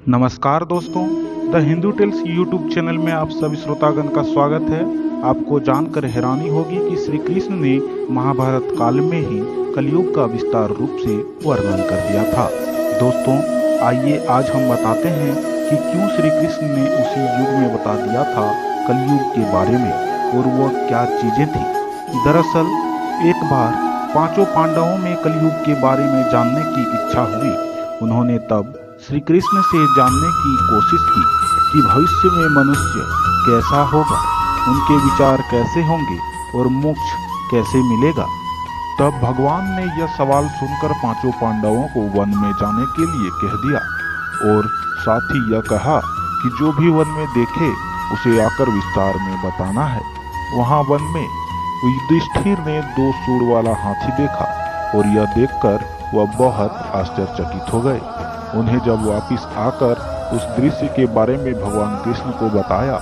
नमस्कार दोस्तों, the Hindu tales YouTube channel में आप सभी श्रोतागण का स्वागत है। आपको जानकर हैरानी होगी कि श्री कृष्ण ने महाभारत काल में ही कलयुग का विस्तार रूप से वर्णन कर दिया था। दोस्तों, आइए आज हम बताते हैं कि क्यों श्री कृष्ण ने उसी युग में बता दिया था कलयुग के बारे में और वह क्या चीजें थी। दरअसल एक बार पांचों पांडवों में कलयुग के बारे में जानने की इच्छा हुई। उन्होंने तब श्री कृष्ण से जानने की कोशिश की कि भविष्य में मनुष्य कैसा होगा, उनके विचार कैसे होंगे और मोक्ष कैसे मिलेगा। तब भगवान ने यह सवाल सुनकर पांचों पांडवों को वन में जाने के लिए कह दिया और साथ ही यह कहा कि जो भी वन में देखे उसे आकर विस्तार में बताना है। वहां वन में युधिष्ठिर ने 2 सूंड वाला हाथी देखा और यह देखकर वह बहुत आश्चर्यचकित हो गए। उन्हें जब वापिस आकर उस दृश्य के बारे में भगवान कृष्ण को बताया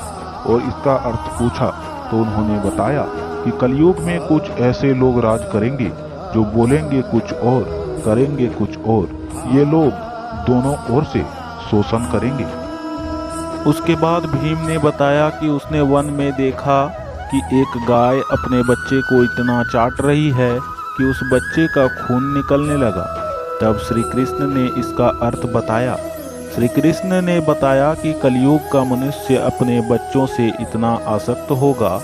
और इसका अर्थ पूछा तो उन्होंने बताया कि कलयुग में कुछ ऐसे लोग राज करेंगे जो बोलेंगे कुछ और करेंगे कुछ और। ये लोग दोनों ओर से शोषण करेंगे। उसके बाद भीम ने बताया कि उसने वन में देखा कि एक गाय अपने बच्चे को इतना चाट रही है कि उस बच्चे का खून निकलने लगा। तब श्री कृष्ण ने इसका अर्थ बताया। श्री कृष्ण ने बताया कि कलयुग का मनुष्य अपने बच्चों से इतना आसक्त होगा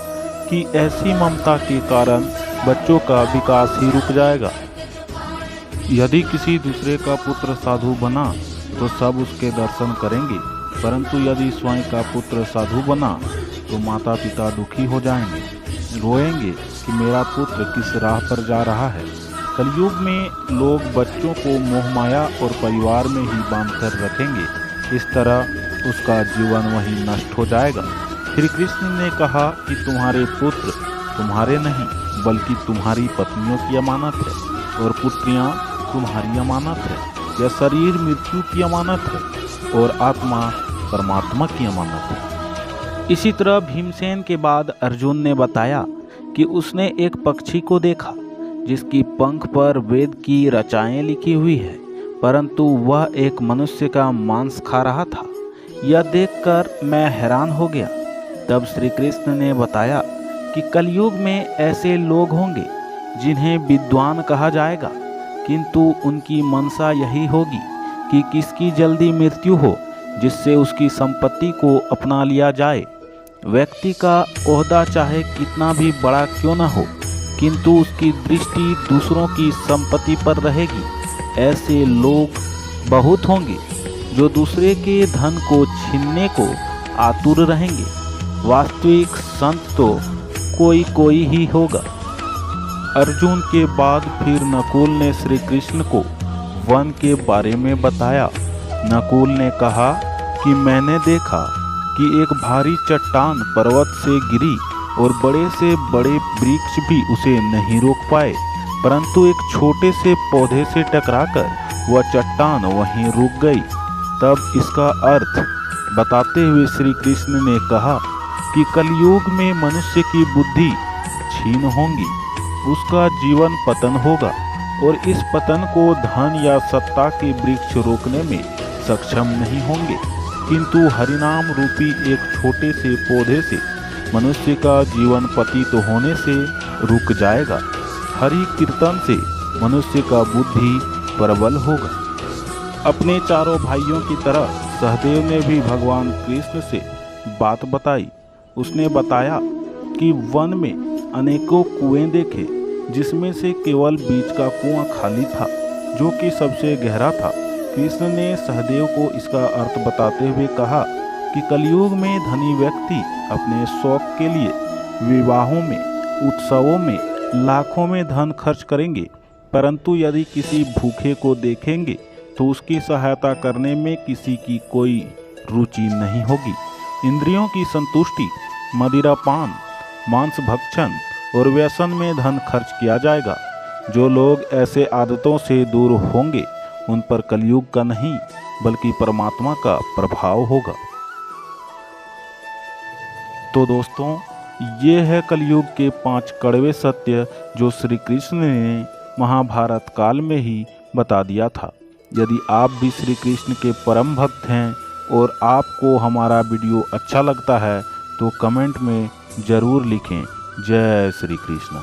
कि ऐसी ममता के कारण बच्चों का विकास ही रुक जाएगा। यदि किसी दूसरे का पुत्र साधु बना तो सब उसके दर्शन करेंगे, परंतु यदि स्वयं का पुत्र साधु बना तो माता पिता दुखी हो जाएंगे, रोएंगे कि मेरा पुत्र किस राह पर जा रहा है। कलयुग में लोग बच्चों को मोहमाया और परिवार में ही बांधकर रखेंगे। इस तरह उसका जीवन वहीं नष्ट हो जाएगा। श्री कृष्ण ने कहा कि तुम्हारे पुत्र तुम्हारे नहीं बल्कि तुम्हारी पत्नियों की अमानत है और पुत्रियां तुम्हारी अमानत है। यह शरीर मृत्यु की अमानत है और आत्मा परमात्मा की अमानत है। इसी तरह भीमसेन के बाद अर्जुन ने बताया कि उसने एक पक्षी को देखा जिसकी पंख पर वेद की रचाएं लिखी हुई है, परंतु वह एक मनुष्य का मांस खा रहा था। यह देखकर मैं हैरान हो गया। तब श्री कृष्ण ने बताया कि कलयुग में ऐसे लोग होंगे जिन्हें विद्वान कहा जाएगा, किंतु उनकी मनसा यही होगी कि किसकी जल्दी मृत्यु हो जिससे उसकी संपत्ति को अपना लिया जाए। व्यक्ति का ओहदा चाहे कितना भी बड़ा क्यों न हो, किंतु उसकी दृष्टि दूसरों की संपत्ति पर रहेगी। ऐसे लोग बहुत होंगे जो दूसरे के धन को छीनने को आतुर रहेंगे। वास्तविक संत तो कोई कोई ही होगा। अर्जुन के बाद फिर नकुल ने श्री कृष्ण को वन के बारे में बताया। नकुल ने कहा कि मैंने देखा कि एक भारी चट्टान पर्वत से गिरी और बड़े से बड़े वृक्ष भी उसे नहीं रोक पाए, परंतु एक छोटे से पौधे से टकराकर वह चट्टान वहीं रुक गई। तब इसका अर्थ बताते हुए श्री कृष्ण ने कहा कि कलयुग में मनुष्य की बुद्धि क्षीण होगी, उसका जीवन पतन होगा और इस पतन को धन या सत्ता के वृक्ष रोकने में सक्षम नहीं होंगे, किंतु हरिनाम रूपी एक छोटे से पौधे से मनुष्य का जीवन पतित होने से रुक जाएगा। हरि कीर्तन से मनुष्य का बुद्धि प्रबल होगा। अपने चारों भाइयों की तरह सहदेव ने भी भगवान कृष्ण से बात बताई। उसने बताया कि वन में अनेकों कुएं देखे, जिसमें से केवल बीच का कुआं खाली था जो कि सबसे गहरा था। कृष्ण ने सहदेव को इसका अर्थ बताते हुए कहा कि कलयुग में धनी व्यक्ति अपने शौक के लिए विवाहों में, उत्सवों में लाखों में धन खर्च करेंगे, परंतु यदि किसी भूखे को देखेंगे तो उसकी सहायता करने में किसी की कोई रुचि नहीं होगी। इंद्रियों की संतुष्टि, मदिरापान, मांस भक्षण और व्यसन में धन खर्च किया जाएगा। जो लोग ऐसे आदतों से दूर होंगे उन पर कलयुग का नहीं बल्कि परमात्मा का प्रभाव होगा। तो दोस्तों, ये है कलयुग के 5 कड़वे सत्य जो श्री कृष्ण ने महाभारत काल में ही बता दिया था। यदि आप भी श्री कृष्ण के परम भक्त हैं और आपको हमारा वीडियो अच्छा लगता है तो कमेंट में ज़रूर लिखें। जय श्री कृष्ण।